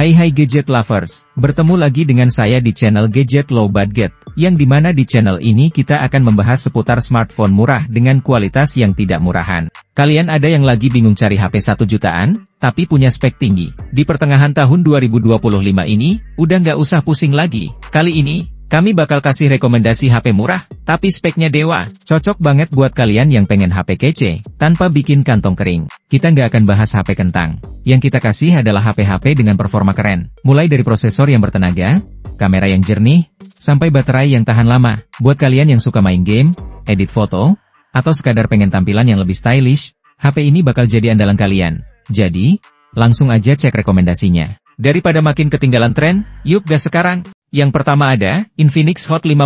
Hai gadget lovers, bertemu lagi dengan saya di channel Gadget Low Budget, yang dimana di channel ini kita akan membahas seputar smartphone murah dengan kualitas yang tidak murahan. Kalian ada yang lagi bingung cari HP 1 jutaan, tapi punya spek tinggi? Di pertengahan tahun 2025 ini, udah nggak usah pusing lagi. Kali ini, kami bakal kasih rekomendasi HP murah, tapi speknya dewa. Cocok banget buat kalian yang pengen HP kece, tanpa bikin kantong kering. Kita nggak akan bahas HP kentang. Yang kita kasih adalah HP-HP dengan performa keren. Mulai dari prosesor yang bertenaga, kamera yang jernih, sampai baterai yang tahan lama. Buat kalian yang suka main game, edit foto, atau sekadar pengen tampilan yang lebih stylish, HP ini bakal jadi andalan kalian. Jadi, langsung aja cek rekomendasinya. Daripada makin ketinggalan tren, yuk gas sekarang. Yang pertama ada, Infinix Hot 50.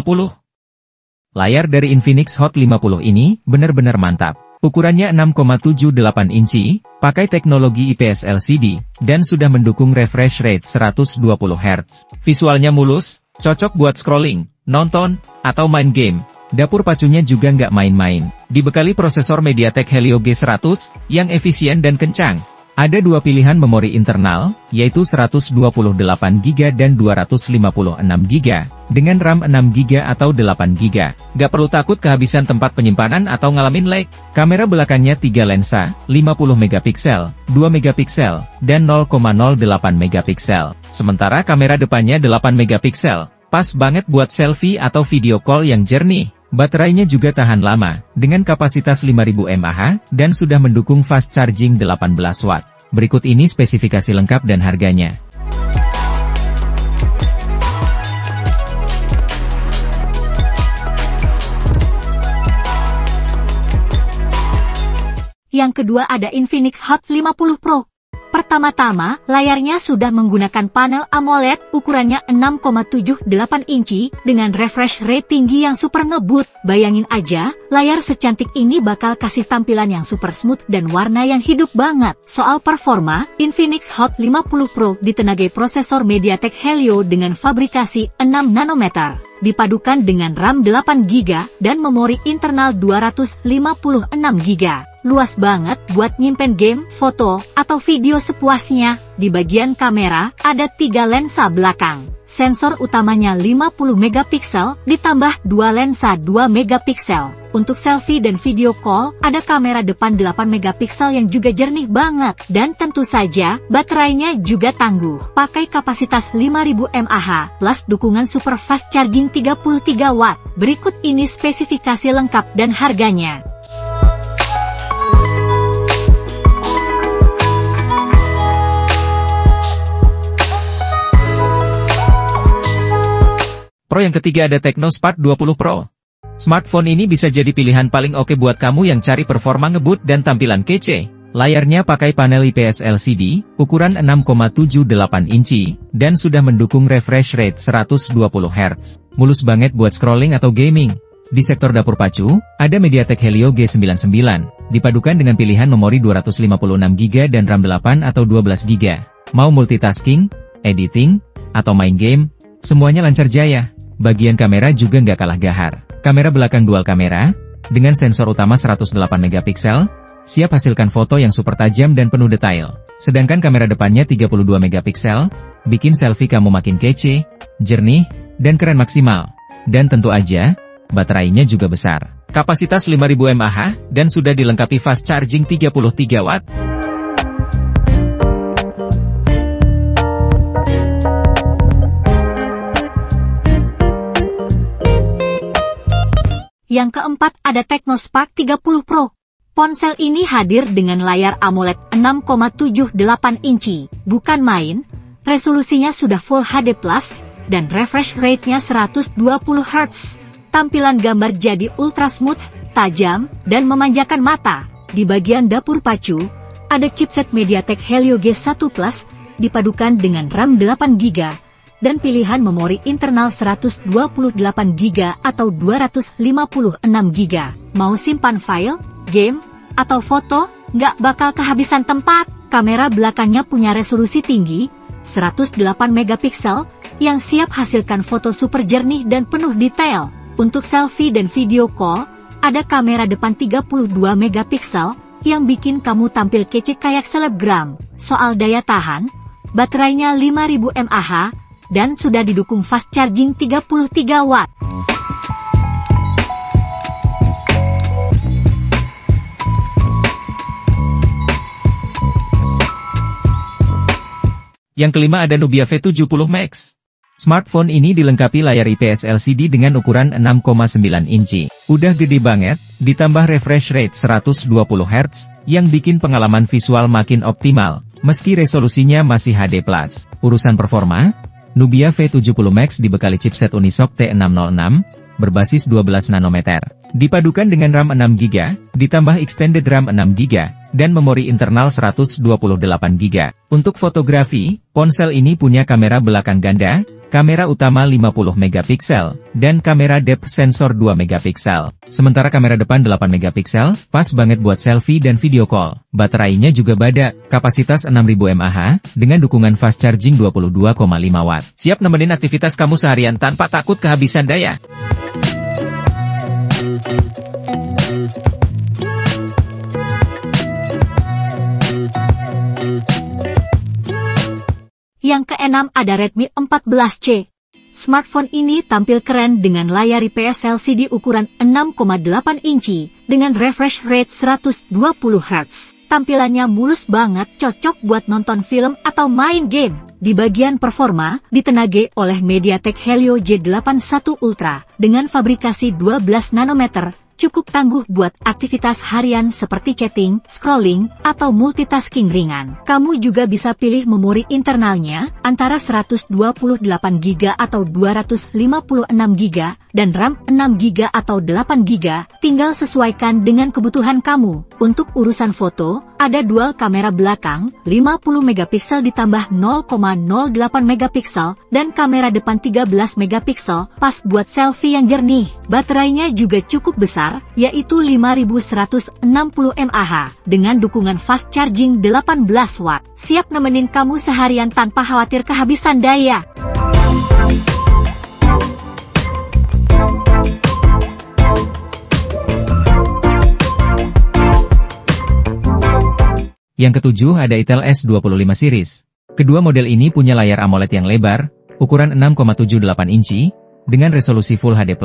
Layar dari Infinix Hot 50 ini, benar-benar mantap. Ukurannya 6,78 inci, pakai teknologi IPS LCD, dan sudah mendukung refresh rate 120 Hz. Visualnya mulus, cocok buat scrolling, nonton, atau main game. Dapur pacunya juga nggak main-main. Dibekali prosesor MediaTek Helio G100, yang efisien dan kencang. Ada dua pilihan memori internal, yaitu 128GB dan 256GB, dengan RAM 6GB atau 8GB. Gak perlu takut kehabisan tempat penyimpanan atau ngalamin lag. Kamera belakangnya 3 lensa, 50MP, 2MP, dan 0,08MP. Sementara kamera depannya 8MP. Pas banget buat selfie atau video call yang jernih. Baterainya juga tahan lama, dengan kapasitas 5000 mAh, dan sudah mendukung fast charging 18 Watt. Berikut ini spesifikasi lengkap dan harganya. Yang kedua ada Infinix Hot 50 Pro. Pertama-tama, layarnya sudah menggunakan panel AMOLED, ukurannya 6,78 inci, dengan refresh rate tinggi yang super ngebut. Bayangin aja, layar secantik ini bakal kasih tampilan yang super smooth dan warna yang hidup banget. Soal performa, Infinix Hot 50 Pro ditenagai prosesor MediaTek Helio dengan fabrikasi 6 nanometer. Dipadukan dengan RAM 8GB dan memori internal 256GB. Luas banget buat nyimpen game, foto, atau video sepuasnya. Di bagian kamera, ada 3 lensa belakang. Sensor utamanya 50MP, ditambah 2 lensa 2MP. Untuk selfie dan video call, ada kamera depan 8MP yang juga jernih banget. Dan tentu saja, baterainya juga tangguh. Pakai kapasitas 5000 mAh, plus dukungan super fast charging 33 Watt. Berikut ini spesifikasi lengkap dan harganya. Pro yang ketiga ada Tecno Spark 20 Pro. Smartphone ini bisa jadi pilihan paling oke buat kamu yang cari performa ngebut dan tampilan kece. Layarnya pakai panel IPS LCD, ukuran 6,78 inci, dan sudah mendukung refresh rate 120 Hz. Mulus banget buat scrolling atau gaming. Di sektor dapur pacu, ada MediaTek Helio G99, dipadukan dengan pilihan memori 256GB dan RAM 8 atau 12GB. Mau multitasking, editing, atau main game, semuanya lancar jaya. Bagian kamera juga nggak kalah gahar. Kamera belakang dual kamera, dengan sensor utama 108MP, siap hasilkan foto yang super tajam dan penuh detail. Sedangkan kamera depannya 32MP, bikin selfie kamu makin kece, jernih, dan keren maksimal. Dan tentu aja, baterainya juga besar. Kapasitas 5000 mAh, dan sudah dilengkapi fast charging 33 Watt. Yang keempat ada Tecno Spark 30 Pro. Ponsel ini hadir dengan layar AMOLED 6,78 inci. Bukan main, resolusinya sudah Full HD+, dan refresh rate-nya 120 Hz. Tampilan gambar jadi ultra smooth, tajam, dan memanjakan mata. Di bagian dapur pacu, ada chipset MediaTek Helio G1 Plus, dipadukan dengan RAM 8GB, dan pilihan memori internal 128GB atau 256GB. Mau simpan file, game, atau foto, nggak bakal kehabisan tempat. Kamera belakangnya punya resolusi tinggi, 108MP, yang siap hasilkan foto super jernih dan penuh detail. Untuk selfie dan video call, ada kamera depan 32MP, yang bikin kamu tampil kece kayak selebgram. Soal daya tahan, baterainya 5000 mAh, dan sudah didukung fast charging 33 watt. Yang kelima ada Nubia V70 Max. Smartphone ini dilengkapi layar IPS LCD dengan ukuran 6,9 inci. Udah gede banget, ditambah refresh rate 120 Hz, yang bikin pengalaman visual makin optimal, meski resolusinya masih HD+. Urusan performa, Nubia V70 Max dibekali chipset Unisoc T606, berbasis 12 nanometer. Dipadukan dengan RAM 6GB, ditambah extended RAM 6GB, dan memori internal 128GB. Untuk fotografi, ponsel ini punya kamera belakang ganda, kamera utama 50 megapiksel, dan kamera depth sensor 2 megapiksel. Sementara kamera depan 8 megapiksel, pas banget buat selfie dan video call. Baterainya juga badak, kapasitas 6000 mAh, dengan dukungan fast charging 22,5 watt. Siap nemenin aktivitas kamu seharian tanpa takut kehabisan daya. Yang keenam ada Redmi 14C. Smartphone ini tampil keren dengan layar IPS LCD ukuran 6,8 inci, dengan refresh rate 120 Hz. Tampilannya mulus banget, cocok buat nonton film atau main game. Di bagian performa, ditenagai oleh MediaTek Helio G81 Ultra, dengan fabrikasi 12 nanometer, cukup tangguh buat aktivitas harian seperti chatting, scrolling, atau multitasking ringan. Kamu juga bisa pilih memori internalnya, antara 128GB atau 256GB, dan RAM 6GB atau 8GB, tinggal sesuaikan dengan kebutuhan kamu. Untuk urusan foto, ada dual kamera belakang, 50 megapiksel ditambah 0,08 megapiksel, dan kamera depan 13 megapiksel, pas buat selfie yang jernih. Baterainya juga cukup besar, yaitu 5160 mAh, dengan dukungan fast charging 18 watt. Siap nemenin kamu seharian tanpa khawatir kehabisan daya. Yang ketujuh ada Itel S25 series. Kedua model ini punya layar AMOLED yang lebar, ukuran 6,78 inci, dengan resolusi Full HD+,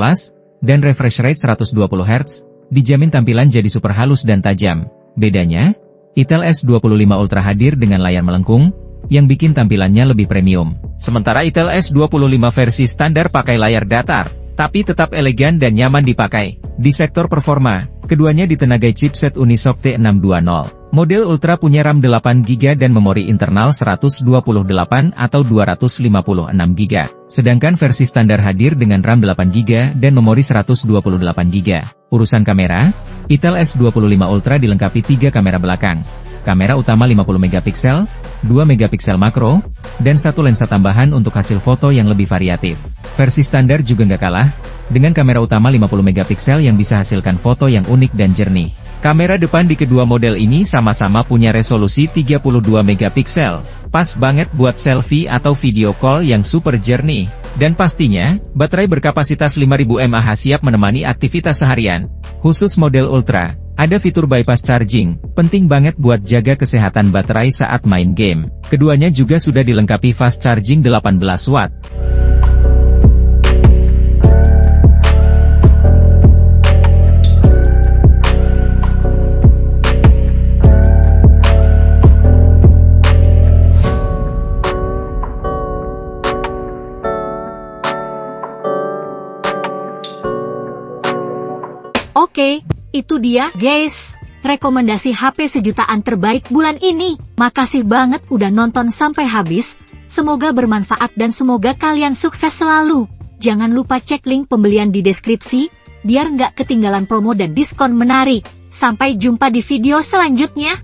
dan refresh rate 120 Hz, dijamin tampilan jadi super halus dan tajam. Bedanya, Itel S25 Ultra hadir dengan layar melengkung, yang bikin tampilannya lebih premium. Sementara Itel S25 versi standar pakai layar datar, tapi tetap elegan dan nyaman dipakai. Di sektor performa, keduanya ditenagai chipset Unisoc T620. Model Ultra punya RAM 8GB dan memori internal 128 atau 256GB. Sedangkan versi standar hadir dengan RAM 8GB dan memori 128GB. Urusan kamera, Itel S25 Ultra dilengkapi 3 kamera belakang. Kamera utama 50 megapiksel, 2 megapiksel makro, dan 1 lensa tambahan untuk hasil foto yang lebih variatif. Versi standar juga nggak kalah, dengan kamera utama 50 megapiksel yang bisa hasilkan foto yang unik dan jernih. Kamera depan di kedua model ini sama-sama punya resolusi 32 megapiksel, pas banget buat selfie atau video call yang super jernih. Dan pastinya, baterai berkapasitas 5000 mAh siap menemani aktivitas seharian. Khusus model Ultra, ada fitur bypass charging, penting banget buat jaga kesehatan baterai saat main game. Keduanya juga sudah dilengkapi fast charging 18 watt. Oke, itu dia guys, rekomendasi HP sejutaan terbaik bulan ini. Makasih banget udah nonton sampai habis, semoga bermanfaat dan semoga kalian sukses selalu. Jangan lupa cek link pembelian di deskripsi, biar nggak ketinggalan promo dan diskon menarik. Sampai jumpa di video selanjutnya.